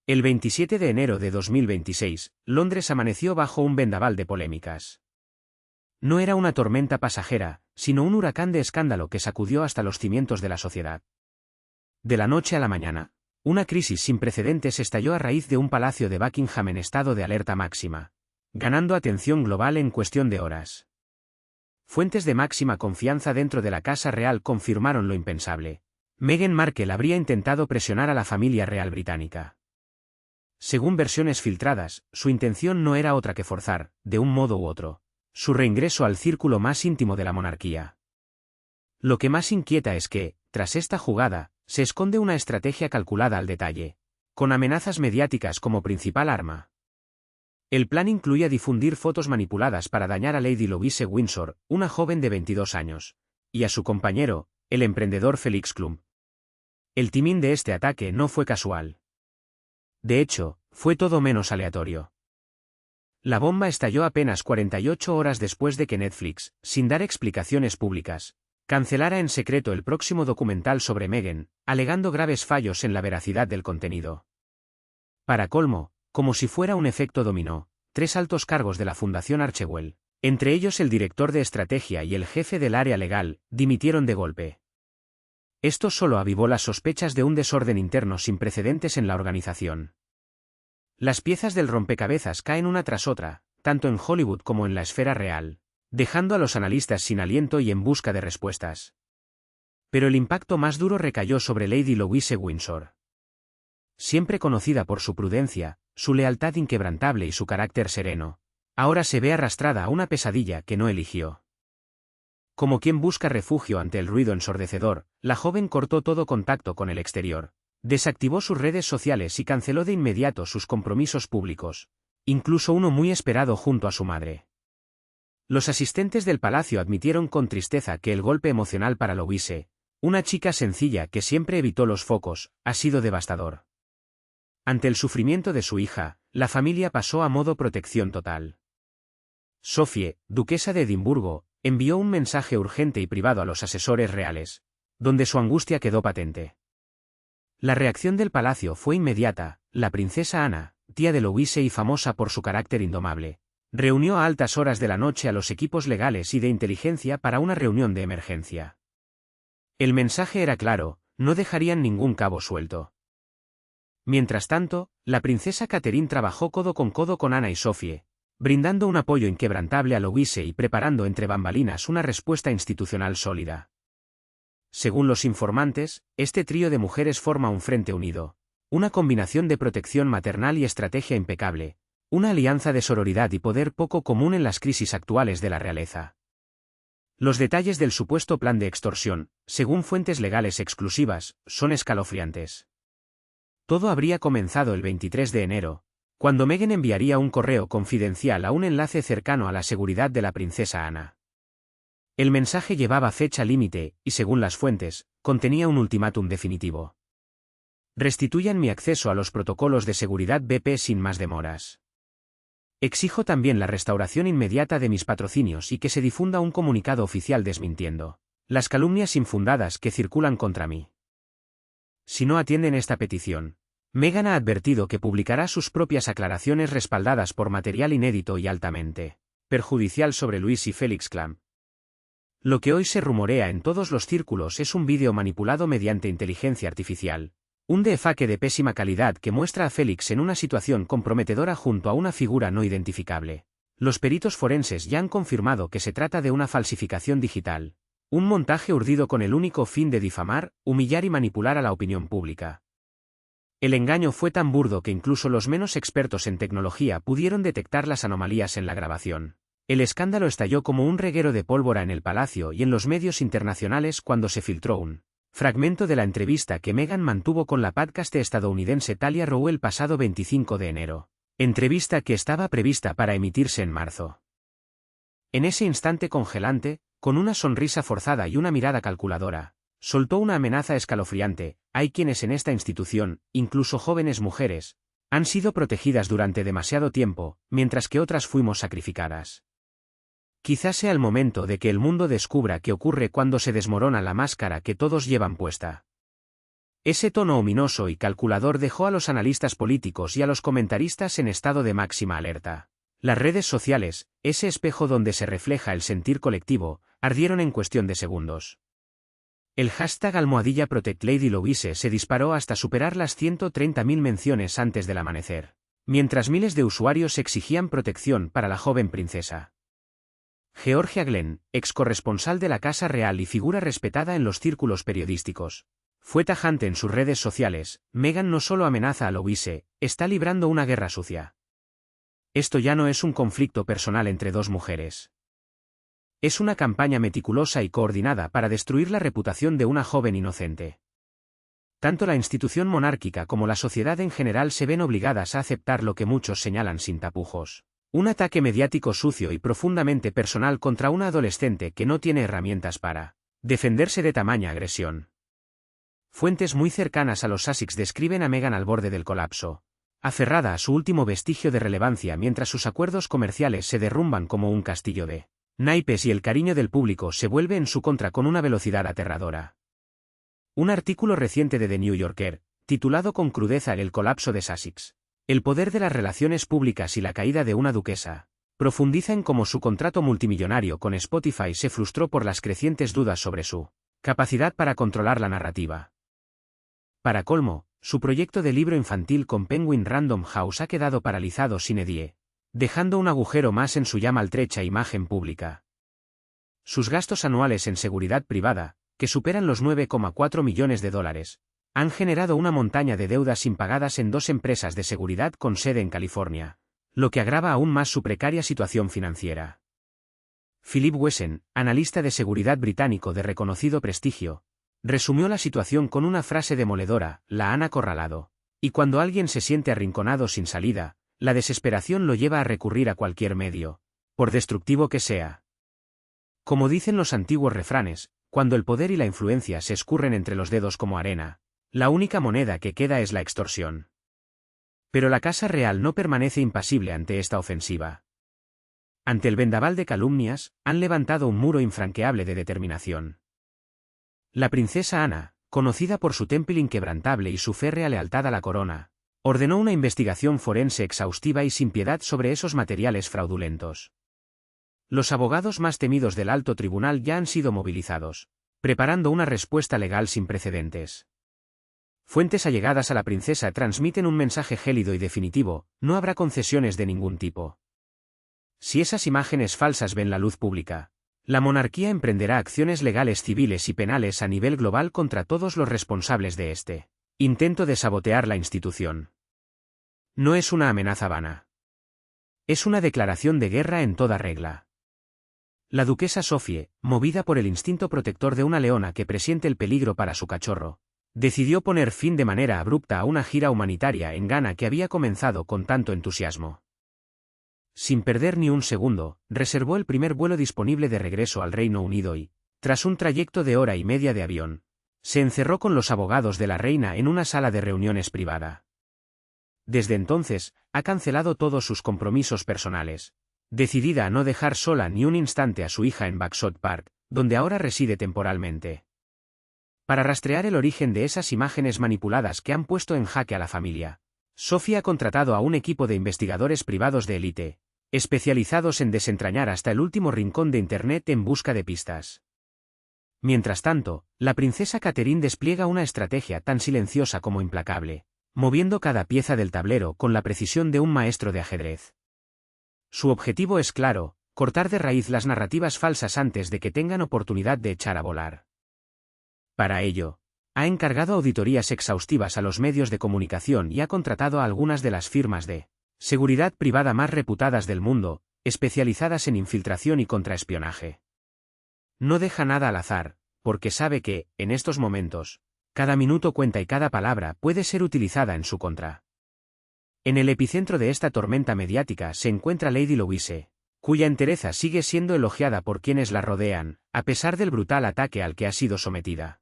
El 27 de enero de 2026, Londres amaneció bajo un vendaval de polémicas. No era una tormenta pasajera, sino un huracán de escándalo que sacudió hasta los cimientos de la sociedad. De la noche a la mañana, una crisis sin precedentes estalló a raíz de un palacio de Buckingham en estado de alerta máxima, ganando atención global en cuestión de horas. Fuentes de máxima confianza dentro de la Casa Real confirmaron lo impensable. Meghan Markle habría intentado presionar a la familia real británica. Según versiones filtradas, su intención no era otra que forzar, de un modo u otro, su reingreso al círculo más íntimo de la monarquía. Lo que más inquieta es que, tras esta jugada, se esconde una estrategia calculada al detalle, con amenazas mediáticas como principal arma. El plan incluía difundir fotos manipuladas para dañar a Lady Louise Windsor, una joven de 22 años, y a su compañero, el emprendedor Felix Klum. El timing de este ataque no fue casual. De hecho, fue todo menos aleatorio. La bomba estalló apenas 48 horas después de que Netflix, sin dar explicaciones públicas, cancelara en secreto el próximo documental sobre Meghan, alegando graves fallos en la veracidad del contenido. Para colmo, como si fuera un efecto dominó, 3 altos cargos de la Fundación Archewell, entre ellos el director de estrategia y el jefe del área legal, dimitieron de golpe. Esto solo avivó las sospechas de un desorden interno sin precedentes en la organización. Las piezas del rompecabezas caen una tras otra, tanto en Hollywood como en la esfera real, dejando a los analistas sin aliento y en busca de respuestas. Pero el impacto más duro recayó sobre Lady Louise Windsor. Siempre conocida por su prudencia, su lealtad inquebrantable y su carácter sereno, ahora se ve arrastrada a una pesadilla que no eligió. Como quien busca refugio ante el ruido ensordecedor, la joven cortó todo contacto con el exterior, desactivó sus redes sociales y canceló de inmediato sus compromisos públicos, incluso uno muy esperado junto a su madre. Los asistentes del palacio admitieron con tristeza que el golpe emocional para Louise, una chica sencilla que siempre evitó los focos, ha sido devastador. Ante el sufrimiento de su hija, la familia pasó a modo protección total. Sophie, duquesa de Edimburgo, envió un mensaje urgente y privado a los asesores reales, donde su angustia quedó patente. La reacción del palacio fue inmediata. La princesa Ana, tía de Louise y famosa por su carácter indomable, reunió a altas horas de la noche a los equipos legales y de inteligencia para una reunión de emergencia. El mensaje era claro, no dejarían ningún cabo suelto. Mientras tanto, la princesa Catherine trabajó codo con Ana y Sophie, brindando un apoyo inquebrantable a Louise y preparando entre bambalinas una respuesta institucional sólida. Según los informantes, este trío de mujeres forma un frente unido, una combinación de protección maternal y estrategia impecable, una alianza de sororidad y poder poco común en las crisis actuales de la realeza. Los detalles del supuesto plan de extorsión, según fuentes legales exclusivas, son escalofriantes. Todo habría comenzado el 23 de enero, cuando Meghan enviaría un correo confidencial a un enlace cercano a la seguridad de la princesa Ana. El mensaje llevaba fecha límite, y según las fuentes, contenía un ultimátum definitivo. Restituyan mi acceso a los protocolos de seguridad BP sin más demoras. Exijo también la restauración inmediata de mis patrocinios y que se difunda un comunicado oficial desmintiendo las calumnias infundadas que circulan contra mí. Si no atienden esta petición, Meghan ha advertido que publicará sus propias aclaraciones respaldadas por material inédito y altamente perjudicial sobre Louise y Felix Klum. Lo que hoy se rumorea en todos los círculos es un vídeo manipulado mediante inteligencia artificial, un deepfake de pésima calidad que muestra a Felix en una situación comprometedora junto a una figura no identificable. Los peritos forenses ya han confirmado que se trata de una falsificación digital, un montaje urdido con el único fin de difamar, humillar y manipular a la opinión pública. El engaño fue tan burdo que incluso los menos expertos en tecnología pudieron detectar las anomalías en la grabación. El escándalo estalló como un reguero de pólvora en el palacio y en los medios internacionales cuando se filtró un fragmento de la entrevista que Meghan mantuvo con la podcaster estadounidense Talia Rowe el pasado 25 de enero, entrevista que estaba prevista para emitirse en marzo. En ese instante congelante, con una sonrisa forzada y una mirada calculadora, soltó una amenaza escalofriante: hay quienes en esta institución, incluso jóvenes mujeres, han sido protegidas durante demasiado tiempo, mientras que otras fuimos sacrificadas. Quizás sea el momento de que el mundo descubra qué ocurre cuando se desmorona la máscara que todos llevan puesta. Ese tono ominoso y calculador dejó a los analistas políticos y a los comentaristas en estado de máxima alerta. Las redes sociales, ese espejo donde se refleja el sentir colectivo, ardieron en cuestión de segundos. El hashtag #ProtectLadyLouise se disparó hasta superar las 130.000 menciones antes del amanecer, mientras miles de usuarios exigían protección para la joven princesa. Georgia Glenn, ex corresponsal de la Casa Real y figura respetada en los círculos periodísticos, fue tajante en sus redes sociales: Meghan no solo amenaza a Louise, está librando una guerra sucia. Esto ya no es un conflicto personal entre dos mujeres. Es una campaña meticulosa y coordinada para destruir la reputación de una joven inocente. Tanto la institución monárquica como la sociedad en general se ven obligadas a aceptar lo que muchos señalan sin tapujos: un ataque mediático sucio y profundamente personal contra una adolescente que no tiene herramientas para defenderse de tamaña agresión. Fuentes muy cercanas a los Sussex describen a Meghan al borde del colapso, aferrada a su último vestigio de relevancia mientras sus acuerdos comerciales se derrumban como un castillo de naipes y el cariño del público se vuelve en su contra con una velocidad aterradora. Un artículo reciente de The New Yorker, titulado con crudeza El colapso de Sussex, el poder de las relaciones públicas y la caída de una duquesa, profundiza en cómo su contrato multimillonario con Spotify se frustró por las crecientes dudas sobre su capacidad para controlar la narrativa. Para colmo, su proyecto de libro infantil con Penguin Random House ha quedado paralizado sine die, dejando un agujero más en su ya maltrecha imagen pública. Sus gastos anuales en seguridad privada, que superan los $9,4 millones, han generado una montaña de deudas impagadas en dos empresas de seguridad con sede en California, lo que agrava aún más su precaria situación financiera. Philip Wesson, analista de seguridad británico de reconocido prestigio, resumió la situación con una frase demoledora: la han acorralado. Y cuando alguien se siente arrinconado sin salida, la desesperación lo lleva a recurrir a cualquier medio, por destructivo que sea. Como dicen los antiguos refranes, cuando el poder y la influencia se escurren entre los dedos como arena, la única moneda que queda es la extorsión. Pero la Casa Real no permanece impasible ante esta ofensiva. Ante el vendaval de calumnias, han levantado un muro infranqueable de determinación. La princesa Ana, conocida por su temple inquebrantable y su férrea lealtad a la corona, ordenó una investigación forense exhaustiva y sin piedad sobre esos materiales fraudulentos. Los abogados más temidos del alto tribunal ya han sido movilizados, preparando una respuesta legal sin precedentes. Fuentes allegadas a la princesa transmiten un mensaje gélido y definitivo: no habrá concesiones de ningún tipo. Si esas imágenes falsas ven la luz pública, la monarquía emprenderá acciones legales, civiles y penales a nivel global contra todos los responsables de este intento de sabotear la institución. No es una amenaza vana. Es una declaración de guerra en toda regla. La duquesa Sophie, movida por el instinto protector de una leona que presiente el peligro para su cachorro, decidió poner fin de manera abrupta a una gira humanitaria en Ghana que había comenzado con tanto entusiasmo. Sin perder ni un segundo, reservó el primer vuelo disponible de regreso al Reino Unido y, tras un trayecto de hora y media de avión, se encerró con los abogados de la reina en una sala de reuniones privada. Desde entonces, ha cancelado todos sus compromisos personales, decidida a no dejar sola ni un instante a su hija en Baxter Park, donde ahora reside temporalmente. Para rastrear el origen de esas imágenes manipuladas que han puesto en jaque a la familia, Sophie ha contratado a un equipo de investigadores privados de élite, especializados en desentrañar hasta el último rincón de Internet en busca de pistas. Mientras tanto, la princesa Catherine despliega una estrategia tan silenciosa como implacable, moviendo cada pieza del tablero con la precisión de un maestro de ajedrez. Su objetivo es claro: cortar de raíz las narrativas falsas antes de que tengan oportunidad de echar a volar. Para ello, ha encargado auditorías exhaustivas a los medios de comunicación y ha contratado a algunas de las firmas de seguridad privada más reputadas del mundo, especializadas en infiltración y contraespionaje. No deja nada al azar, porque sabe que, en estos momentos, cada minuto cuenta y cada palabra puede ser utilizada en su contra. En el epicentro de esta tormenta mediática se encuentra Lady Louise, cuya entereza sigue siendo elogiada por quienes la rodean, a pesar del brutal ataque al que ha sido sometida.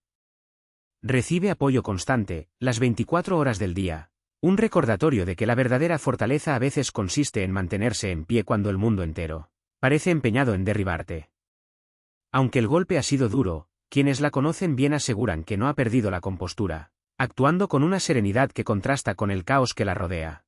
Recibe apoyo constante, las 24 horas del día, un recordatorio de que la verdadera fortaleza a veces consiste en mantenerse en pie cuando el mundo entero parece empeñado en derribarte. Aunque el golpe ha sido duro, quienes la conocen bien aseguran que no ha perdido la compostura, actuando con una serenidad que contrasta con el caos que la rodea.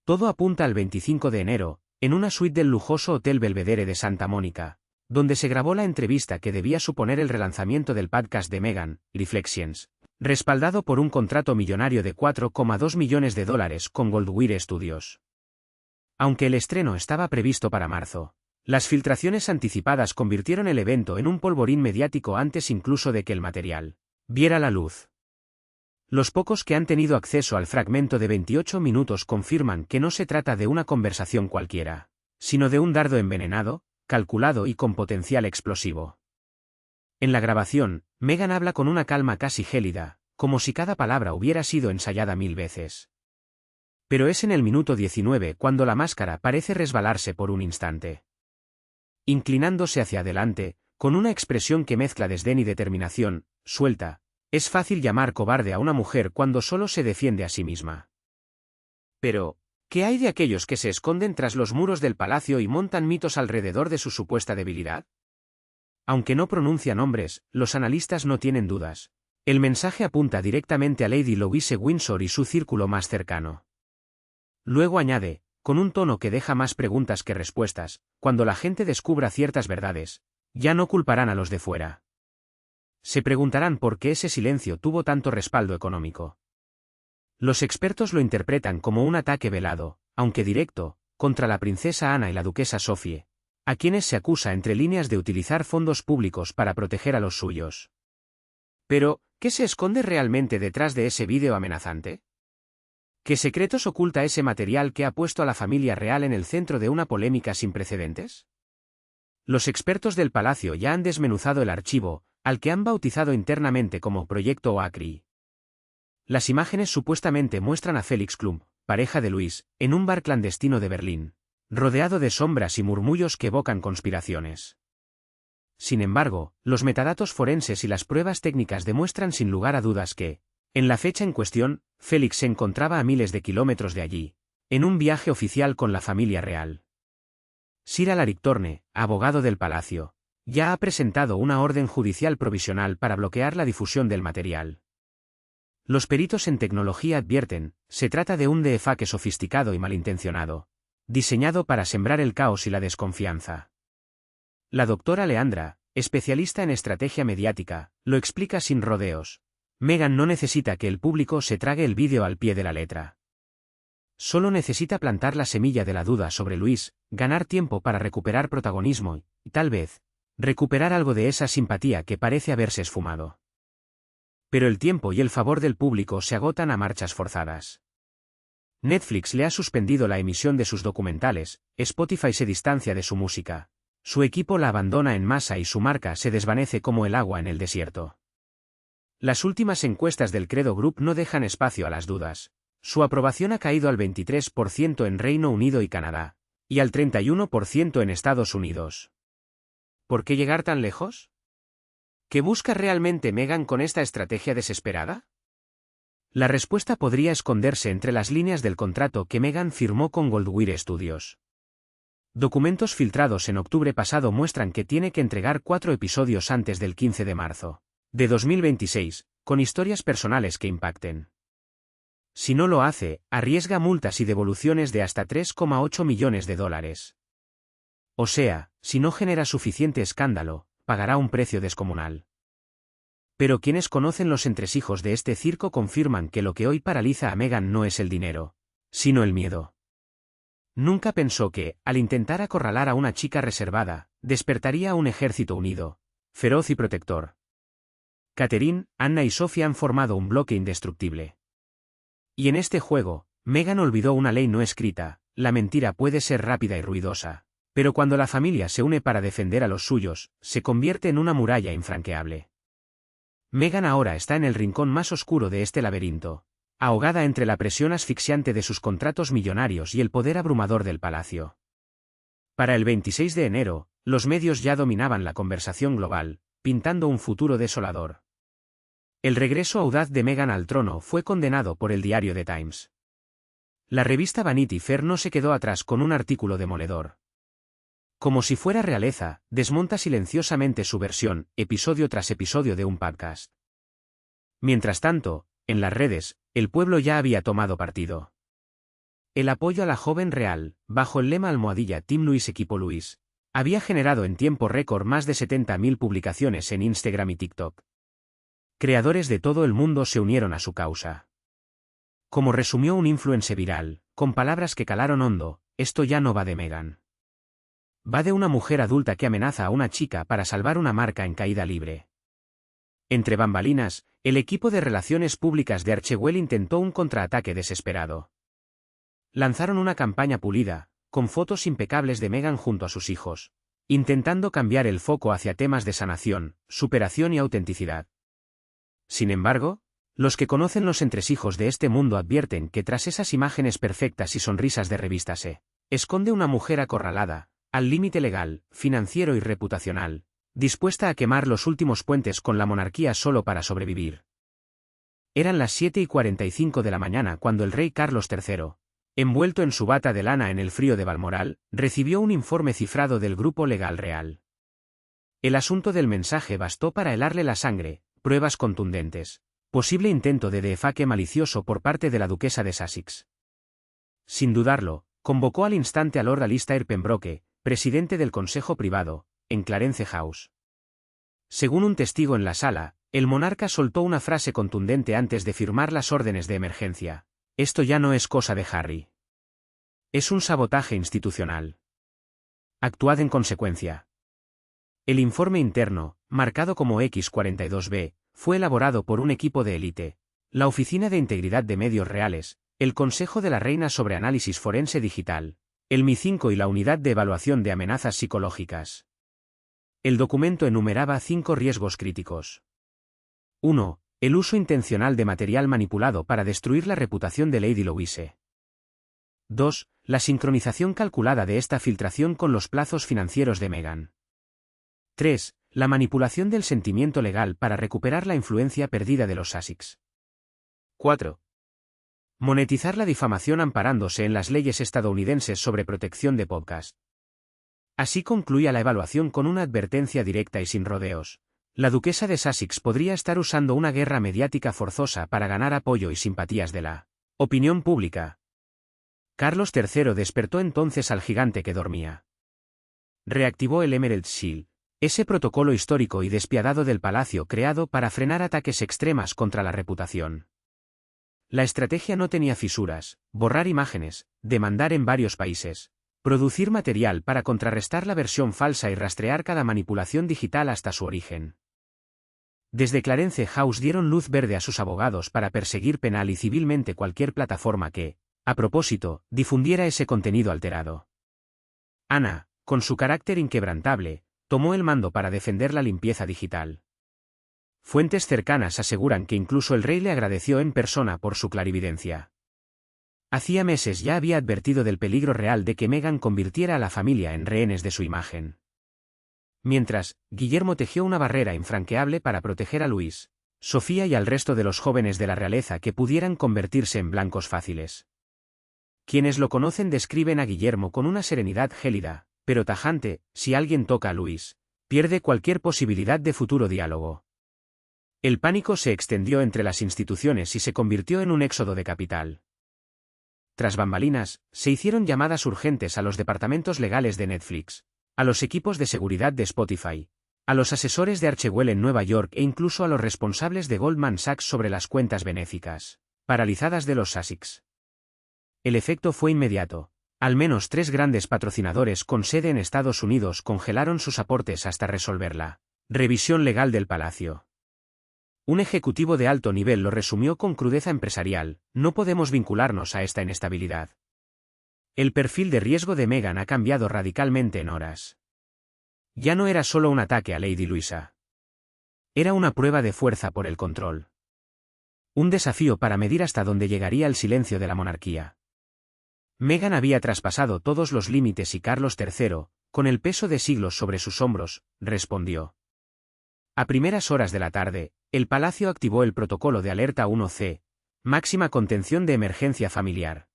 Todo apunta al 25 de enero, en una suite del lujoso Hotel Belvedere de Santa Mónica, donde se grabó la entrevista que debía suponer el relanzamiento del podcast de Meghan, Reflections, respaldado por un contrato millonario de $4,2 millones con Goldwyn Studios. Aunque el estreno estaba previsto para marzo, las filtraciones anticipadas convirtieron el evento en un polvorín mediático antes incluso de que el material viera la luz. Los pocos que han tenido acceso al fragmento de 28 minutos confirman que no se trata de una conversación cualquiera, sino de un dardo envenenado, calculado y con potencial explosivo. En la grabación, Meghan habla con una calma casi gélida, como si cada palabra hubiera sido ensayada 1000 veces. Pero es en el minuto 19 cuando la máscara parece resbalarse por un instante. Inclinándose hacia adelante, con una expresión que mezcla desdén y determinación, suelta: es fácil llamar cobarde a una mujer cuando solo se defiende a sí misma. Pero, ¿qué hay de aquellos que se esconden tras los muros del palacio y montan mitos alrededor de su supuesta debilidad? Aunque no pronuncia nombres, los analistas no tienen dudas. El mensaje apunta directamente a Lady Louise Windsor y su círculo más cercano. Luego añade, con un tono que deja más preguntas que respuestas: cuando la gente descubra ciertas verdades, ya no culparán a los de fuera. Se preguntarán por qué ese silencio tuvo tanto respaldo económico. Los expertos lo interpretan como un ataque velado, aunque directo, contra la princesa Ana y la duquesa Sophie, a quienes se acusa entre líneas de utilizar fondos públicos para proteger a los suyos. Pero, ¿qué se esconde realmente detrás de ese vídeo amenazante? ¿Qué secretos oculta ese material que ha puesto a la familia real en el centro de una polémica sin precedentes? Los expertos del palacio ya han desmenuzado el archivo, al que han bautizado internamente como Proyecto Oakry. Las imágenes supuestamente muestran a Felix Klum, pareja de Luis, en un bar clandestino de Berlín, rodeado de sombras y murmullos que evocan conspiraciones. Sin embargo, los metadatos forenses y las pruebas técnicas demuestran sin lugar a dudas que, en la fecha en cuestión, Félix se encontraba a miles de kilómetros de allí, en un viaje oficial con la familia real. Sir Alaric Thorne, abogado del palacio, ya ha presentado una orden judicial provisional para bloquear la difusión del material. Los peritos en tecnología advierten, se trata de un deepfake sofisticado y malintencionado, diseñado para sembrar el caos y la desconfianza. La doctora Leandra, especialista en estrategia mediática, lo explica sin rodeos. Meghan no necesita que el público se trague el vídeo al pie de la letra. Solo necesita plantar la semilla de la duda sobre Luis, ganar tiempo para recuperar protagonismo y, tal vez, recuperar algo de esa simpatía que parece haberse esfumado. Pero el tiempo y el favor del público se agotan a marchas forzadas. Netflix le ha suspendido la emisión de sus documentales, Spotify se distancia de su música, su equipo la abandona en masa y su marca se desvanece como el agua en el desierto. Las últimas encuestas del Credo Group no dejan espacio a las dudas. Su aprobación ha caído al 23% en Reino Unido y Canadá, y al 31% en Estados Unidos. ¿Por qué llegar tan lejos? ¿Qué busca realmente Meghan con esta estrategia desesperada? La respuesta podría esconderse entre las líneas del contrato que Meghan firmó con Goldwyn Studios. Documentos filtrados en octubre pasado muestran que tiene que entregar 4 episodios antes del 15 de marzo de 2026, con historias personales que impacten. Si no lo hace, arriesga multas y devoluciones de hasta $3,8 millones. O sea, si no genera suficiente escándalo, pagará un precio descomunal. Pero quienes conocen los entresijos de este circo confirman que lo que hoy paraliza a Meghan no es el dinero, sino el miedo. Nunca pensó que, al intentar acorralar a una chica reservada, despertaría un ejército unido, feroz y protector. Catherine, Anna y Sophie han formado un bloque indestructible. Y en este juego, Meghan olvidó una ley no escrita: la mentira puede ser rápida y ruidosa, pero cuando la familia se une para defender a los suyos, se convierte en una muralla infranqueable. Meghan ahora está en el rincón más oscuro de este laberinto, ahogada entre la presión asfixiante de sus contratos millonarios y el poder abrumador del palacio. Para el 26 de enero, los medios ya dominaban la conversación global, pintando un futuro desolador. El regreso audaz de Meghan al trono fue condenado por el diario The Times. La revista Vanity Fair no se quedó atrás con un artículo demoledor. Como si fuera realeza, desmonta silenciosamente su versión, episodio tras episodio de un podcast. Mientras tanto, En las redes, el pueblo ya había tomado partido. El apoyo a la joven real, bajo el lema almohadilla Team Luis Equipo Luis, había generado en tiempo récord más de 70.000 publicaciones en Instagram y TikTok. Creadores de todo el mundo se unieron a su causa. Como resumió un influencer viral, con palabras que calaron hondo, esto ya no va de Meghan. Va de una mujer adulta que amenaza a una chica para salvar una marca en caída libre. Entre bambalinas, el equipo de relaciones públicas de Archewell intentó un contraataque desesperado. Lanzaron una campaña pulida, con fotos impecables de Meghan junto a sus hijos, intentando cambiar el foco hacia temas de sanación, superación y autenticidad. Sin embargo, los que conocen los entresijos de este mundo advierten que tras esas imágenes perfectas y sonrisas de revista se esconde una mujer acorralada, al límite legal, financiero y reputacional, dispuesta a quemar los últimos puentes con la monarquía solo para sobrevivir. Eran las 7:45 de la mañana cuando el rey Carlos III, envuelto en su bata de lana en el frío de Balmoral, recibió un informe cifrado del Grupo Legal Real. El asunto del mensaje bastó para helarle la sangre, pruebas contundentes, posible intento de defake malicioso por parte de la duquesa de Sussex. Sin dudarlo, convocó al instante a Lord Alistair Pembroke, presidente del Consejo Privado, en Clarence House. Según un testigo en la sala, el monarca soltó una frase contundente antes de firmar las órdenes de emergencia: esto ya no es cosa de Harry. Es un sabotaje institucional. Actuad en consecuencia. El informe interno, marcado como X42B, fue elaborado por un equipo de élite, la Oficina de Integridad de Medios Reales, el Consejo de la Reina sobre Análisis Forense Digital, el MI5 y la Unidad de Evaluación de Amenazas Psicológicas. El documento enumeraba 5 riesgos críticos. 1. El uso intencional de material manipulado para destruir la reputación de Lady Louise. 2. La sincronización calculada de esta filtración con los plazos financieros de Meghan. 3. La manipulación del sentimiento legal para recuperar la influencia perdida de los Sussex. 4. Monetizar la difamación amparándose en las leyes estadounidenses sobre protección de podcast. Así concluía la evaluación con una advertencia directa y sin rodeos. La duquesa de Sussex podría estar usando una guerra mediática forzosa para ganar apoyo y simpatías de la opinión pública. Carlos III despertó entonces al gigante que dormía. Reactivó el Emerald Shield, ese protocolo histórico y despiadado del palacio creado para frenar ataques extremas contra la reputación. La estrategia no tenía fisuras: borrar imágenes, demandar en varios países, producir material para contrarrestar la versión falsa y rastrear cada manipulación digital hasta su origen. Desde Clarence House dieron luz verde a sus abogados para perseguir penal y civilmente cualquier plataforma que, a propósito, difundiera ese contenido alterado. Ana, con su carácter inquebrantable, tomó el mando para defender la limpieza digital. Fuentes cercanas aseguran que incluso el rey le agradeció en persona por su clarividencia. Hacía meses ya había advertido del peligro real de que Meghan convirtiera a la familia en rehenes de su imagen. Mientras, Guillermo tejió una barrera infranqueable para proteger a Luis, Sofía y al resto de los jóvenes de la realeza que pudieran convertirse en blancos fáciles. Quienes lo conocen describen a Guillermo con una serenidad gélida, pero tajante: si alguien toca a Luis, pierde cualquier posibilidad de futuro diálogo. El pánico se extendió entre las instituciones y se convirtió en un éxodo de capital. Tras bambalinas, se hicieron llamadas urgentes a los departamentos legales de Netflix, a los equipos de seguridad de Spotify, a los asesores de Archewell en Nueva York e incluso a los responsables de Goldman Sachs sobre las cuentas benéficas paralizadas de los Sussex. El efecto fue inmediato. Al menos 3 grandes patrocinadores con sede en Estados Unidos congelaron sus aportes hasta resolver la revisión legal del palacio. Un ejecutivo de alto nivel lo resumió con crudeza empresarial: no podemos vincularnos a esta inestabilidad. El perfil de riesgo de Meghan ha cambiado radicalmente en horas. Ya no era solo un ataque a Lady Luisa. Era una prueba de fuerza por el control. Un desafío para medir hasta dónde llegaría el silencio de la monarquía. Meghan había traspasado todos los límites y Carlos III, con el peso de siglos sobre sus hombros, respondió. A primeras horas de la tarde, el palacio activó el protocolo de alerta 1C, máxima contención de emergencia familiar.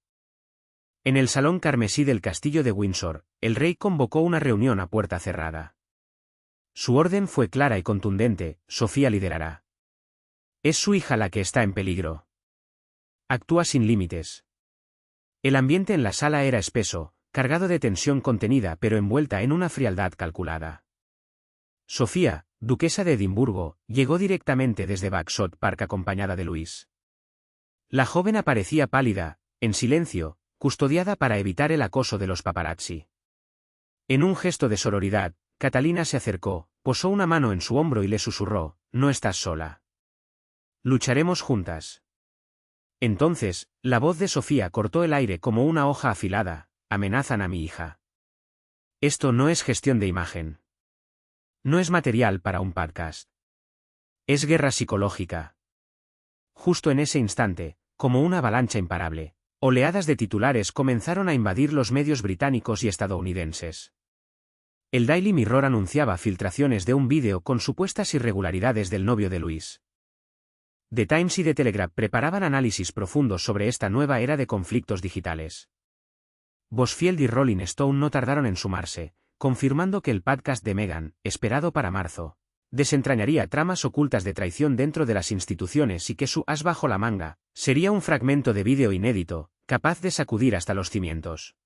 En el salón carmesí del castillo de Windsor, el rey convocó una reunión a puerta cerrada. Su orden fue clara y contundente: Sofía liderará. Es su hija la que está en peligro. Actúa sin límites. El ambiente en la sala era espeso, cargado de tensión contenida pero envuelta en una frialdad calculada. Sofía, duquesa de Edimburgo, llegó directamente desde Bagshot Park acompañada de Luis. La joven aparecía pálida, en silencio, custodiada para evitar el acoso de los paparazzi. En un gesto de sororidad, Catalina se acercó, posó una mano en su hombro y le susurró: «No estás sola. Lucharemos juntas». Entonces, la voz de Sofía cortó el aire como una hoja afilada: «Amenazan a mi hija. Esto no es gestión de imagen. No es material para un podcast. Es guerra psicológica». Justo en ese instante, como una avalancha imparable, oleadas de titulares comenzaron a invadir los medios británicos y estadounidenses. El Daily Mirror anunciaba filtraciones de un vídeo con supuestas irregularidades del novio de Luis. The Times y The Telegraph preparaban análisis profundos sobre esta nueva era de conflictos digitales. BuzzFeed y Rolling Stone no tardaron en sumarse, confirmando que el podcast de Meghan, esperado para marzo, desentrañaría tramas ocultas de traición dentro de las instituciones y que su as bajo la manga sería un fragmento de vídeo inédito, capaz de sacudir hasta los cimientos.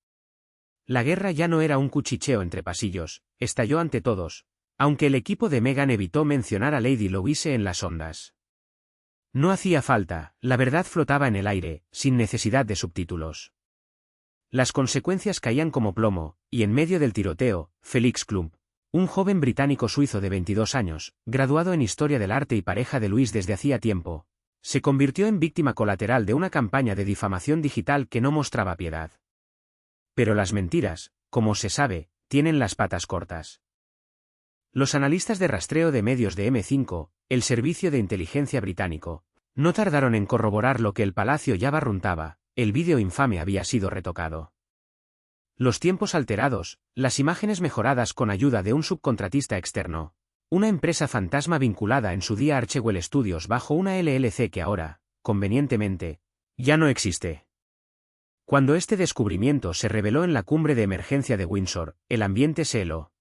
La guerra ya no era un cuchicheo entre pasillos, estalló ante todos, aunque el equipo de Meghan evitó mencionar a Lady Louise en las ondas. No hacía falta, la verdad flotaba en el aire, sin necesidad de subtítulos. Las consecuencias caían como plomo, y en medio del tiroteo, Felix Klump, un joven británico suizo de 22 años, graduado en Historia del Arte y pareja de Luis desde hacía tiempo, se convirtió en víctima colateral de una campaña de difamación digital que no mostraba piedad. Pero las mentiras, como se sabe, tienen las patas cortas. Los analistas de rastreo de medios de M5, el servicio de inteligencia británico, no tardaron en corroborar lo que el palacio ya barruntaba: el vídeo infame había sido retocado. Los tiempos alterados, las imágenes mejoradas con ayuda de un subcontratista externo, una empresa fantasma vinculada en su día a Archewell Studios bajo una LLC que ahora, convenientemente, ya no existe. Cuando este descubrimiento se reveló en la cumbre de emergencia de Windsor, el ambiente se heló.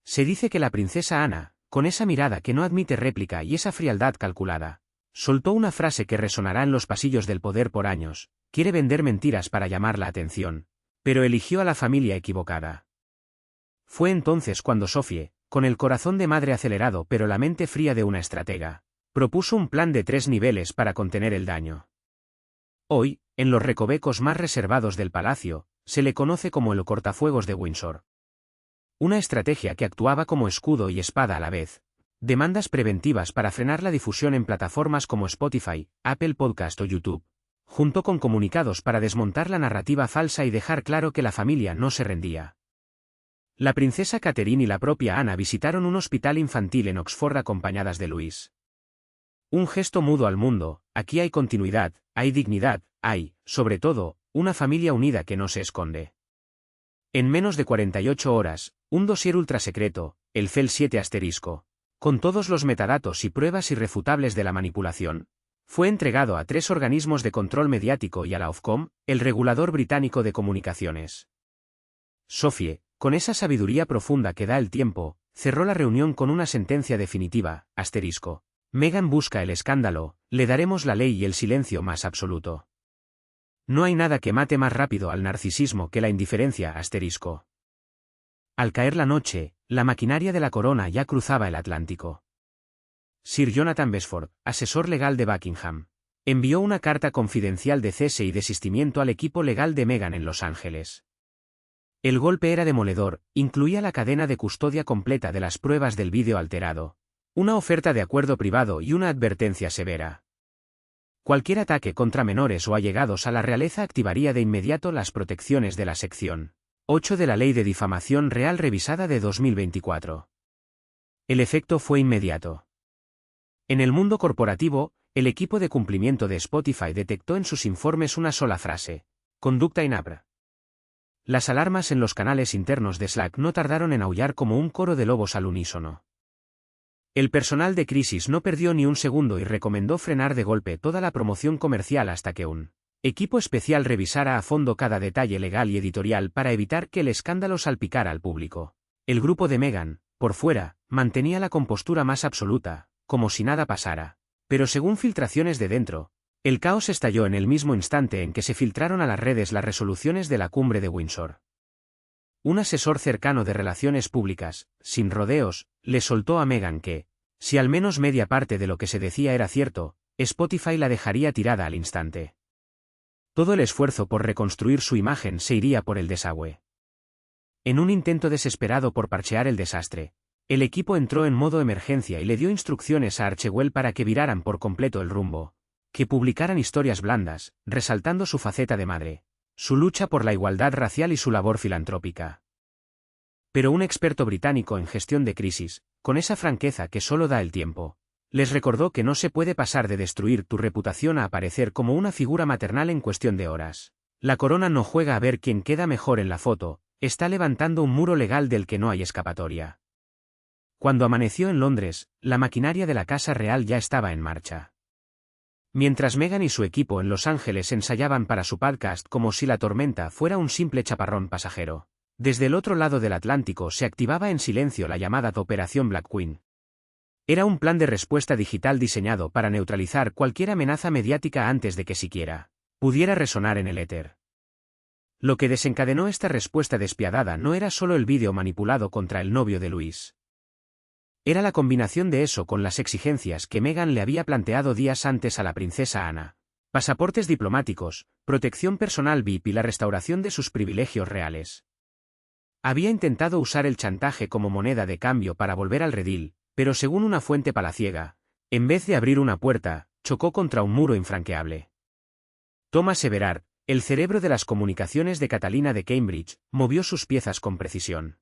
Se dice que la princesa Ana, con esa mirada que no admite réplica y esa frialdad calculada, soltó una frase que resonará en los pasillos del poder por años: quiere vender mentiras para llamar la atención, pero eligió a la familia equivocada. Fue entonces cuando Sophie, con el corazón de madre acelerado pero la mente fría de una estratega, propuso un plan de 3 niveles para contener el daño. Hoy, en los recovecos más reservados del palacio, se le conoce como el cortafuegos de Windsor. Una estrategia que actuaba como escudo y espada a la vez. Demandas preventivas para frenar la difusión en plataformas como Spotify, Apple Podcast o YouTube, junto con comunicados para desmontar la narrativa falsa y dejar claro que la familia no se rendía. La princesa Catherine y la propia Ana visitaron un hospital infantil en Oxford acompañadas de Luis. Un gesto mudo al mundo: aquí hay continuidad, hay dignidad, hay, sobre todo, una familia unida que no se esconde. En menos de 48 horas, un dossier ultrasecreto, el FEL 7 *, con todos los metadatos y pruebas irrefutables de la manipulación, fue entregado a 3 organismos de control mediático y a la Ofcom, el regulador británico de comunicaciones. Sophie, con esa sabiduría profunda que da el tiempo, cerró la reunión con una sentencia definitiva: Meghan busca el escándalo, le daremos la ley y el silencio más absoluto. No hay nada que mate más rápido al narcisismo que la indiferencia. Al caer la noche, la maquinaria de la corona ya cruzaba el Atlántico. Sir Jonathan Besford, asesor legal de Buckingham, envió una carta confidencial de cese y desistimiento al equipo legal de Meghan en Los Ángeles. El golpe era demoledor, incluía la cadena de custodia completa de las pruebas del vídeo alterado, una oferta de acuerdo privado y una advertencia severa. Cualquier ataque contra menores o allegados a la realeza activaría de inmediato las protecciones de la sección 8 de la Ley de Difamación Real revisada de 2024. El efecto fue inmediato. En el mundo corporativo, el equipo de cumplimiento de Spotify detectó en sus informes una sola frase: conducta inapta. Las alarmas en los canales internos de Slack no tardaron en aullar como un coro de lobos al unísono. El personal de crisis no perdió ni un segundo y recomendó frenar de golpe toda la promoción comercial hasta que un equipo especial revisara a fondo cada detalle legal y editorial para evitar que el escándalo salpicara al público. El grupo de Meghan, por fuera, mantenía la compostura más absoluta, como si nada pasara, Pero según filtraciones de dentro, el caos estalló en el mismo instante en que se filtraron a las redes las resoluciones de la cumbre de Windsor. Un asesor cercano de relaciones públicas, sin rodeos, le soltó a Meghan que, si al menos media parte de lo que se decía era cierto, Spotify la dejaría tirada al instante. Todo el esfuerzo por reconstruir su imagen se iría por el desagüe. En un intento desesperado por parchear el desastre, el equipo entró en modo emergencia y le dio instrucciones a Archewell para que viraran por completo el rumbo, que publicaran historias blandas, resaltando su faceta de madre, su lucha por la igualdad racial y su labor filantrópica. Pero un experto británico en gestión de crisis, con esa franqueza que solo da el tiempo, les recordó que no se puede pasar de destruir tu reputación a aparecer como una figura maternal en cuestión de horas. La corona no juega a ver quién queda mejor en la foto, está levantando un muro legal del que no hay escapatoria. Cuando amaneció en Londres, la maquinaria de la Casa Real ya estaba en marcha. Mientras Meghan y su equipo en Los Ángeles ensayaban para su podcast como si la tormenta fuera un simple chaparrón pasajero, desde el otro lado del Atlántico se activaba en silencio la llamada Operación Black Queen. Era un plan de respuesta digital diseñado para neutralizar cualquier amenaza mediática antes de que siquiera pudiera resonar en el éter. Lo que desencadenó esta respuesta despiadada no era solo el vídeo manipulado contra el novio de Louise. Era la combinación de eso con las exigencias que Meghan le había planteado días antes a la princesa Ana: pasaportes diplomáticos, protección personal VIP y la restauración de sus privilegios reales. Había intentado usar el chantaje como moneda de cambio para volver al redil, pero según una fuente palaciega, en vez de abrir una puerta, chocó contra un muro infranqueable. Thomas Everard, el cerebro de las comunicaciones de Catalina de Cambridge, movió sus piezas con precisión.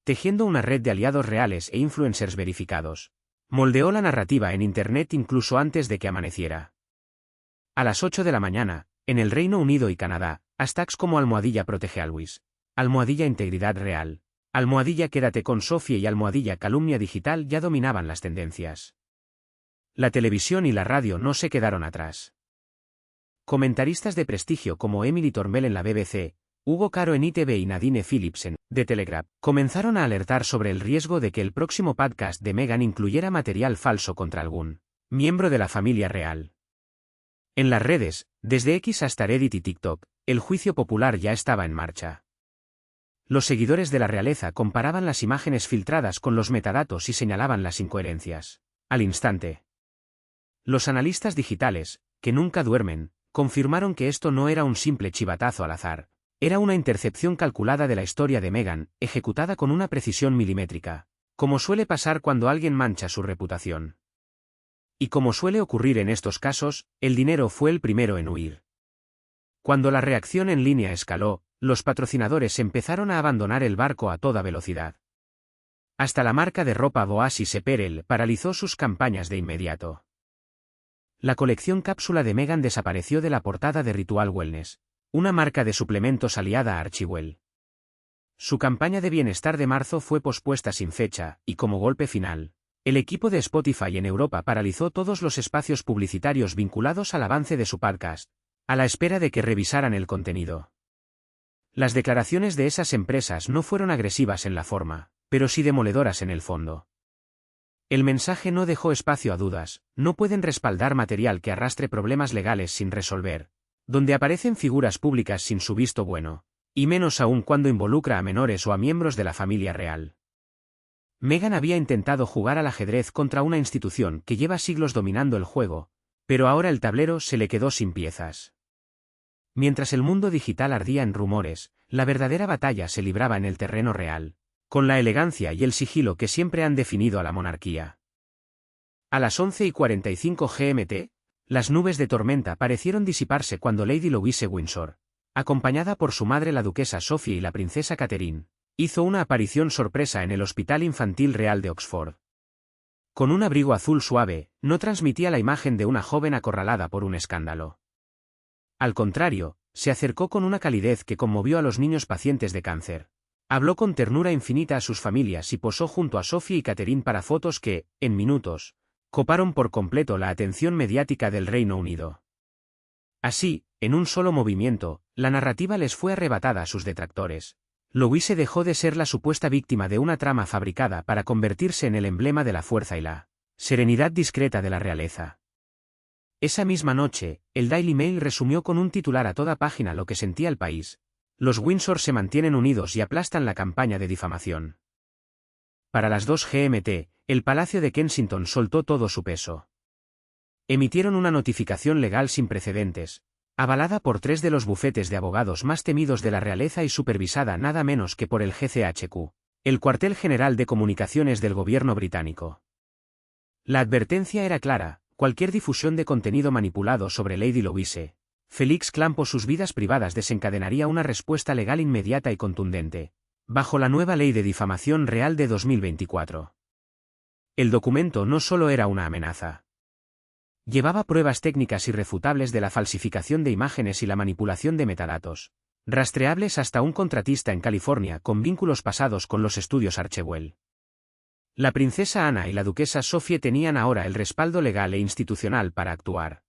Tejiendo una red de aliados reales e influencers verificados, moldeó la narrativa en Internet incluso antes de que amaneciera. A las 8 de la mañana, en el Reino Unido y Canadá, hashtags como almohadilla protege a Luis, almohadilla integridad real, almohadilla quédate con Sofía y almohadilla calumnia digital ya dominaban las tendencias. La televisión y la radio no se quedaron atrás. Comentaristas de prestigio como Emily Tormel en la BBC, Hugo Caro en ITV y Nadine Philipsen, de Telegraph, comenzaron a alertar sobre el riesgo de que el próximo podcast de Meghan incluyera material falso contra algún miembro de la familia real. En las redes, desde X hasta Reddit y TikTok, el juicio popular ya estaba en marcha. Los seguidores de la realeza comparaban las imágenes filtradas con los metadatos y señalaban las incoherencias al instante. Los analistas digitales, que nunca duermen, confirmaron que esto no era un simple chivatazo al azar. Era una intercepción calculada de la historia de Meghan, ejecutada con una precisión milimétrica, como suele pasar cuando alguien mancha su reputación. Y como suele ocurrir en estos casos, el dinero fue el primero en huir. Cuando la reacción en línea escaló, los patrocinadores empezaron a abandonar el barco a toda velocidad. Hasta la marca de ropa Oasis Apparel paralizó sus campañas de inmediato. La colección cápsula de Meghan desapareció de la portada de Ritual Wellness, una marca de suplementos aliada a Archewell. Su campaña de bienestar de marzo fue pospuesta sin fecha, y como golpe final, el equipo de Spotify en Europa paralizó todos los espacios publicitarios vinculados al avance de su podcast, a la espera de que revisaran el contenido. Las declaraciones de esas empresas no fueron agresivas en la forma, pero sí demoledoras en el fondo. El mensaje no dejó espacio a dudas: no pueden respaldar material que arrastre problemas legales sin resolver, donde aparecen figuras públicas sin su visto bueno, y menos aún cuando involucra a menores o a miembros de la familia real. Meghan había intentado jugar al ajedrez contra una institución que lleva siglos dominando el juego, pero ahora el tablero se le quedó sin piezas. Mientras el mundo digital ardía en rumores, la verdadera batalla se libraba en el terreno real, con la elegancia y el sigilo que siempre han definido a la monarquía. A las 11:45 GMT, las nubes de tormenta parecieron disiparse cuando Lady Louise Windsor, acompañada por su madre la duquesa Sofía y la princesa Catherine, hizo una aparición sorpresa en el Hospital Infantil Real de Oxford. Con un abrigo azul suave, no transmitía la imagen de una joven acorralada por un escándalo. Al contrario, se acercó con una calidez que conmovió a los niños pacientes de cáncer. Habló con ternura infinita a sus familias y posó junto a Sofía y Catherine para fotos que, en minutos, coparon por completo la atención mediática del Reino Unido. Así, en un solo movimiento, la narrativa les fue arrebatada a sus detractores. Louise dejó de ser la supuesta víctima de una trama fabricada para convertirse en el emblema de la fuerza y la Serenidad discreta de la realeza. Esa misma noche, el Daily Mail resumió con un titular a toda página lo que sentía el país. Los Windsor se mantienen unidos y aplastan la campaña de difamación. Para las 2 GMT, el Palacio de Kensington soltó todo su peso. Emitieron una notificación legal sin precedentes, avalada por 3 de los bufetes de abogados más temidos de la realeza y supervisada nada menos que por el GCHQ, el cuartel general de comunicaciones del gobierno británico. La advertencia era clara: cualquier difusión de contenido manipulado sobre Lady Louise, Felix Clamp o sus vidas privadas desencadenaría una respuesta legal inmediata y contundente, bajo la nueva Ley de Difamación Real de 2024. El documento no solo era una amenaza. Llevaba pruebas técnicas irrefutables de la falsificación de imágenes y la manipulación de metadatos, rastreables hasta un contratista en California con vínculos pasados con los estudios Archewell. La princesa Ana y la duquesa Sophie tenían ahora el respaldo legal e institucional para actuar.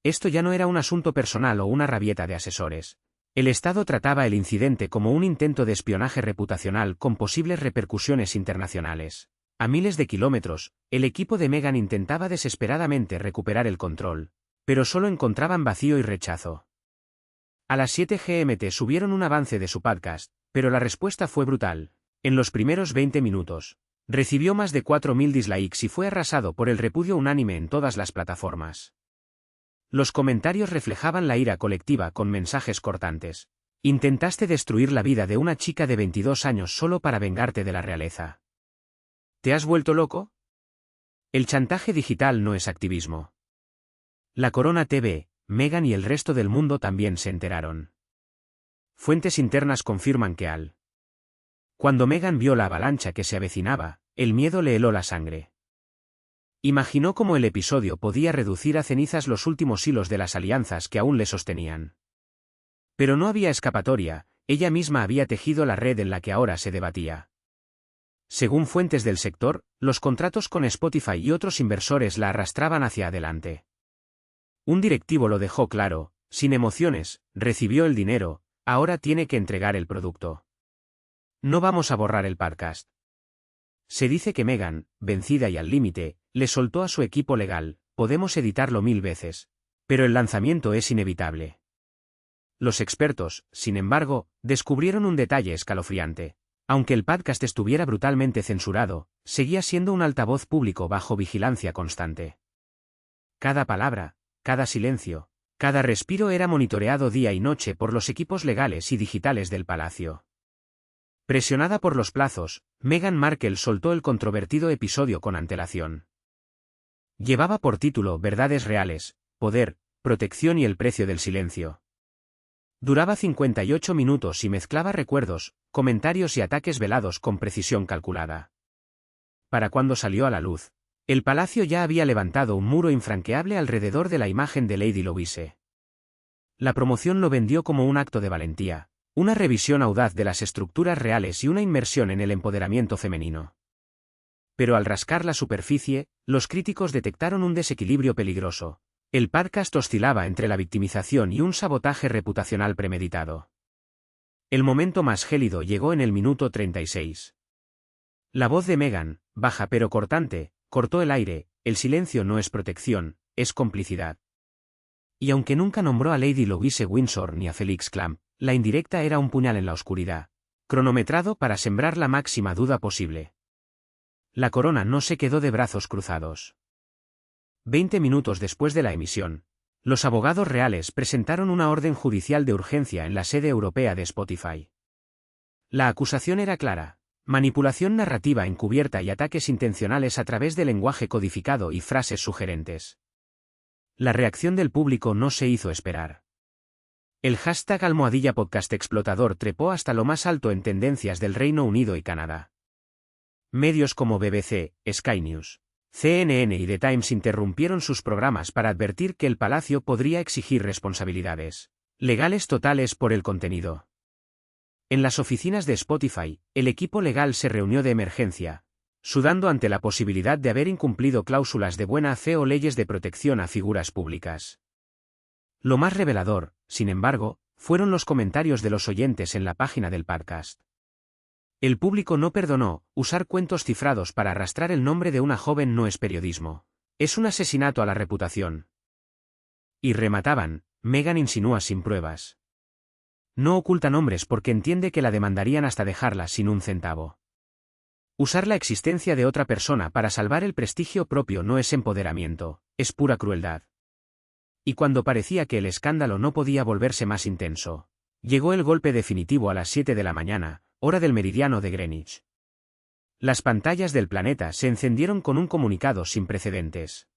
Esto ya no era un asunto personal o una rabieta de asesores. El Estado trataba el incidente como un intento de espionaje reputacional con posibles repercusiones internacionales. A miles de kilómetros, el equipo de Meghan intentaba desesperadamente recuperar el control, pero solo encontraban vacío y rechazo. A las 7 GMT subieron un avance de su podcast, pero la respuesta fue brutal. En los primeros 20 minutos, recibió más de 4.000 dislikes y fue arrasado por el repudio unánime en todas las plataformas. Los comentarios reflejaban la ira colectiva con mensajes cortantes. Intentaste destruir la vida de una chica de 22 años solo para vengarte de la realeza. ¿Te has vuelto loco? El chantaje digital no es activismo. La Corona TV, Meghan y el resto del mundo también se enteraron. Fuentes internas confirman que cuando Meghan vio la avalancha que se avecinaba, el miedo le heló la sangre. Imaginó cómo el episodio podía reducir a cenizas los últimos hilos de las alianzas que aún le sostenían. Pero no había escapatoria, ella misma había tejido la red en la que ahora se debatía. Según fuentes del sector, los contratos con Spotify y otros inversores la arrastraban hacia adelante. Un directivo lo dejó claro: sin emociones, recibió el dinero, ahora tiene que entregar el producto. No vamos a borrar el podcast. Se dice que Meghan, vencida y al límite, le soltó a su equipo legal: podemos editarlo 1000 veces, pero el lanzamiento es inevitable. Los expertos, sin embargo, descubrieron un detalle escalofriante. Aunque el podcast estuviera brutalmente censurado, seguía siendo un altavoz público bajo vigilancia constante. Cada palabra, cada silencio, cada respiro era monitoreado día y noche por los equipos legales y digitales del palacio. Presionada por los plazos, Meghan Markle soltó el controvertido episodio con antelación. Llevaba por título Verdades reales, poder, protección y el precio del silencio. Duraba 58 minutos y mezclaba recuerdos, comentarios y ataques velados con precisión calculada. Para cuando salió a la luz, el palacio ya había levantado un muro infranqueable alrededor de la imagen de Lady Louise. La promoción lo vendió como un acto de valentía, una revisión audaz de las estructuras reales y una inmersión en el empoderamiento femenino. Pero al rascar la superficie, los críticos detectaron un desequilibrio peligroso. El podcast oscilaba entre la victimización y un sabotaje reputacional premeditado. El momento más gélido llegó en el minuto 36. La voz de Meghan, baja pero cortante, cortó el aire: el silencio no es protección, es complicidad. Y aunque nunca nombró a Lady Louise Windsor ni a Felix Clamp, la indirecta era un puñal en la oscuridad, cronometrado para sembrar la máxima duda posible. La corona no se quedó de brazos cruzados. 20 minutos después de la emisión, los abogados reales presentaron una orden judicial de urgencia en la sede europea de Spotify. La acusación era clara: manipulación narrativa encubierta y ataques intencionales a través de lenguaje codificado y frases sugerentes. La reacción del público no se hizo esperar. El hashtag #podcast explotador trepó hasta lo más alto en tendencias del Reino Unido y Canadá. Medios como BBC, Sky News, CNN y The Times interrumpieron sus programas para advertir que el palacio podría exigir responsabilidades legales totales por el contenido. En las oficinas de Spotify, el equipo legal se reunió de emergencia, sudando ante la posibilidad de haber incumplido cláusulas de buena fe o leyes de protección a figuras públicas. Lo más revelador, sin embargo, fueron los comentarios de los oyentes en la página del podcast. El público no perdonó. Usar cuentos cifrados para arrastrar el nombre de una joven no es periodismo. Es un asesinato a la reputación. Y remataban, Meghan insinúa sin pruebas. No oculta nombres porque entiende que la demandarían hasta dejarla sin un centavo. Usar la existencia de otra persona para salvar el prestigio propio no es empoderamiento, es pura crueldad. Y cuando parecía que el escándalo no podía volverse más intenso, llegó el golpe definitivo a las 7 de la mañana, hora del meridiano de Greenwich. Las pantallas del planeta se encendieron con un comunicado sin precedentes.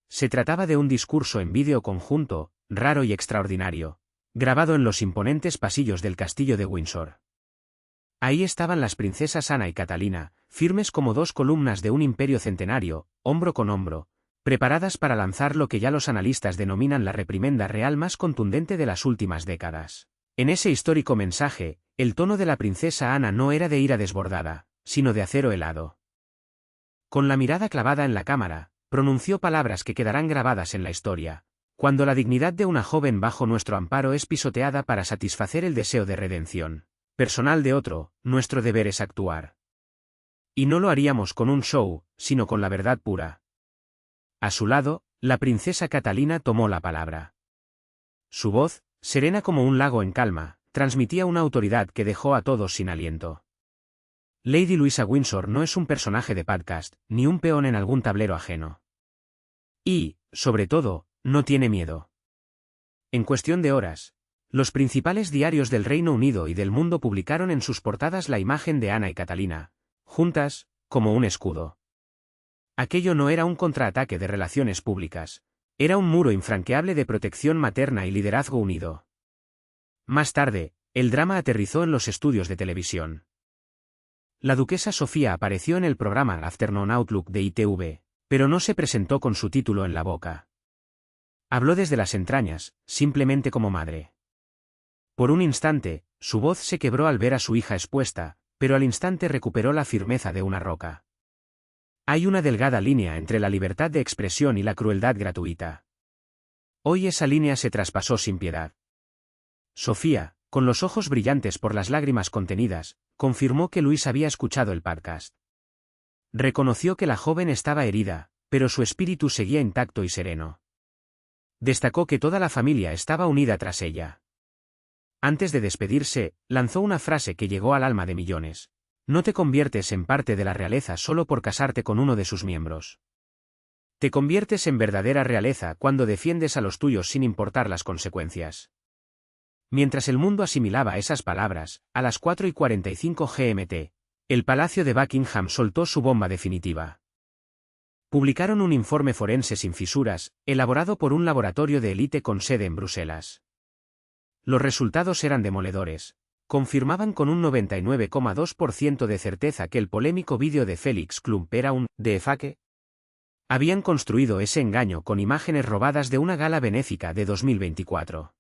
Se trataba de un discurso en vídeo conjunto, raro y extraordinario, grabado en los imponentes pasillos del castillo de Windsor. Ahí estaban las princesas Ana y Catalina, firmes como dos columnas de un imperio centenario, hombro con hombro, preparadas para lanzar lo que ya los analistas denominan la reprimenda real más contundente de las últimas décadas. En ese histórico mensaje, el tono de la princesa Ana no era de ira desbordada, sino de acero helado. Con la mirada clavada en la cámara, pronunció palabras que quedarán grabadas en la historia. Cuando la dignidad de una joven bajo nuestro amparo es pisoteada para satisfacer el deseo de redención personal de otro, nuestro deber es actuar. Y no lo haríamos con un show, sino con la verdad pura. A su lado, la princesa Catalina tomó la palabra. Su voz, serena como un lago en calma, transmitía una autoridad que dejó a todos sin aliento. Lady Luisa Windsor no es un personaje de podcast, ni un peón en algún tablero ajeno. Y, sobre todo, no tiene miedo. En cuestión de horas, los principales diarios del Reino Unido y del mundo publicaron en sus portadas la imagen de Ana y Catalina, juntas, como un escudo. Aquello no era un contraataque de relaciones públicas, era un muro infranqueable de protección materna y liderazgo unido. Más tarde, el drama aterrizó en los estudios de televisión. La duquesa Sofía apareció en el programa Afternoon Outlook de ITV, pero no se presentó con su título en la boca. Habló desde las entrañas, simplemente como madre. Por un instante, su voz se quebró al ver a su hija expuesta, pero al instante recuperó la firmeza de una roca. Hay una delgada línea entre la libertad de expresión y la crueldad gratuita. Hoy esa línea se traspasó sin piedad. Sofía, con los ojos brillantes por las lágrimas contenidas, confirmó que Luis había escuchado el podcast. Reconoció que la joven estaba herida, pero su espíritu seguía intacto y sereno. Destacó que toda la familia estaba unida tras ella. Antes de despedirse, lanzó una frase que llegó al alma de millones. No te conviertes en parte de la realeza solo por casarte con uno de sus miembros. Te conviertes en verdadera realeza cuando defiendes a los tuyos sin importar las consecuencias. Mientras el mundo asimilaba esas palabras, a las 4:45 GMT, el Palacio de Buckingham soltó su bomba definitiva. Publicaron un informe forense sin fisuras, elaborado por un laboratorio de élite con sede en Bruselas. Los resultados eran demoledores. Confirmaban con un 99,2% de certeza que el polémico vídeo de Félix Klump era un deepfake. Habían construido ese engaño con imágenes robadas de una gala benéfica de 2024.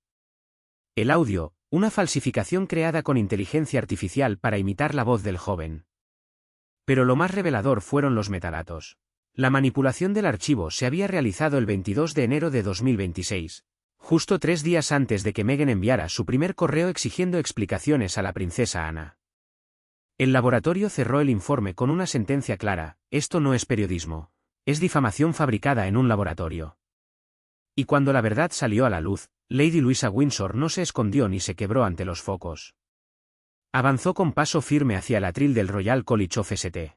El audio, una falsificación creada con inteligencia artificial para imitar la voz del joven. Pero lo más revelador fueron los metadatos. La manipulación del archivo se había realizado el 22 de enero de 2026. Justo 3 días antes de que Meghan enviara su primer correo exigiendo explicaciones a la princesa Ana. El laboratorio cerró el informe con una sentencia clara: esto no es periodismo, es difamación fabricada en un laboratorio. Y cuando la verdad salió a la luz, Lady Luisa Windsor no se escondió ni se quebró ante los focos. Avanzó con paso firme hacia el atril del Royal College of St.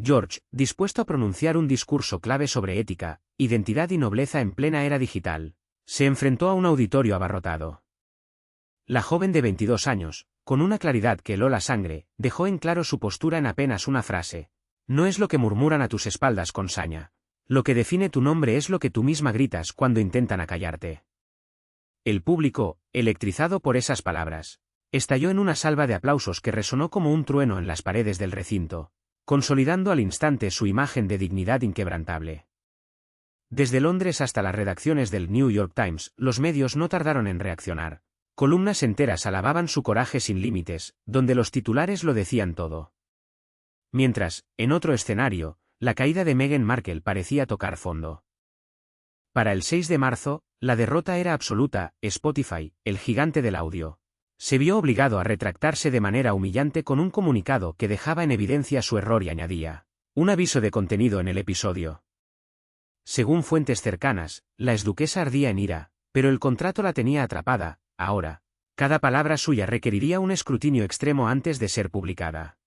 George, dispuesto a pronunciar un discurso clave sobre ética, identidad y nobleza en plena era digital. Se enfrentó a un auditorio abarrotado. La joven de 22 años, con una claridad que heló la sangre, dejó en claro su postura en apenas una frase. No es lo que murmuran a tus espaldas con saña. Lo que define tu nombre es lo que tú misma gritas cuando intentan acallarte. El público, electrizado por esas palabras, estalló en una salva de aplausos que resonó como un trueno en las paredes del recinto, consolidando al instante su imagen de dignidad inquebrantable. Desde Londres hasta las redacciones del New York Times, los medios no tardaron en reaccionar. Columnas enteras alababan su coraje sin límites, donde los titulares lo decían todo. Mientras, en otro escenario, la caída de Meghan Markle parecía tocar fondo. Para el 6 de marzo, la derrota era absoluta. Spotify, el gigante del audio, Se vio obligado a retractarse de manera humillante con un comunicado que dejaba en evidencia su error y añadía un aviso de contenido en el episodio. Según fuentes cercanas, la exduquesa ardía en ira, pero el contrato la tenía atrapada. Ahora, cada palabra suya requeriría un escrutinio extremo antes de ser publicada.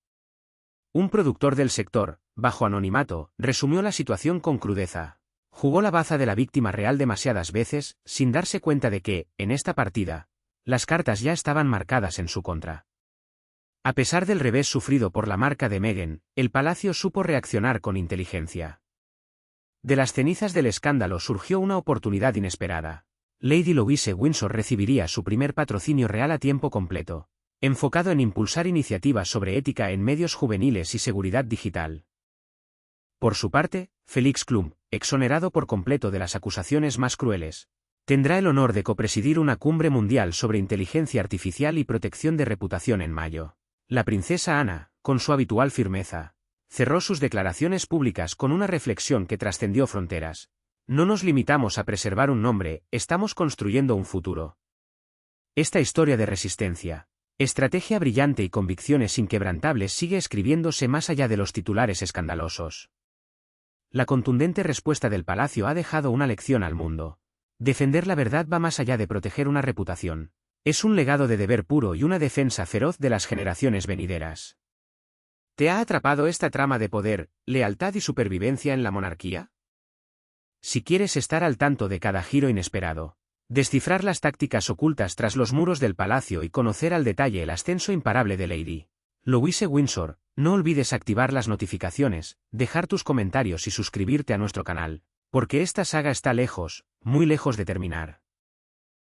Un productor del sector, bajo anonimato, resumió la situación con crudeza. Jugó la baza de la víctima real demasiadas veces, sin darse cuenta de que, en esta partida, las cartas ya estaban marcadas en su contra. A pesar del revés sufrido por la marca de Meghan, el palacio supo reaccionar con inteligencia. De las cenizas del escándalo surgió una oportunidad inesperada. Lady Louise Windsor recibiría su primer patrocinio real a tiempo completo, enfocado en impulsar iniciativas sobre ética en medios juveniles y seguridad digital. Por su parte, Felix Klum, exonerado por completo de las acusaciones más crueles, tendrá el honor de copresidir una cumbre mundial sobre inteligencia artificial y protección de reputación en mayo. La princesa Ana, con su habitual firmeza, cerró sus declaraciones públicas con una reflexión que trascendió fronteras. No nos limitamos a preservar un nombre, estamos construyendo un futuro. Esta historia de resistencia, estrategia brillante y convicciones inquebrantables sigue escribiéndose más allá de los titulares escandalosos. La contundente respuesta del palacio ha dejado una lección al mundo. Defender la verdad va más allá de proteger una reputación. Es un legado de deber puro y una defensa feroz de las generaciones venideras. ¿Te ha atrapado esta trama de poder, lealtad y supervivencia en la monarquía? Si quieres estar al tanto de cada giro inesperado, descifrar las tácticas ocultas tras los muros del palacio y conocer al detalle el ascenso imparable de Lady Louise Windsor, no olvides activar las notificaciones, dejar tus comentarios y suscribirte a nuestro canal, porque esta saga está lejos, muy lejos de terminar.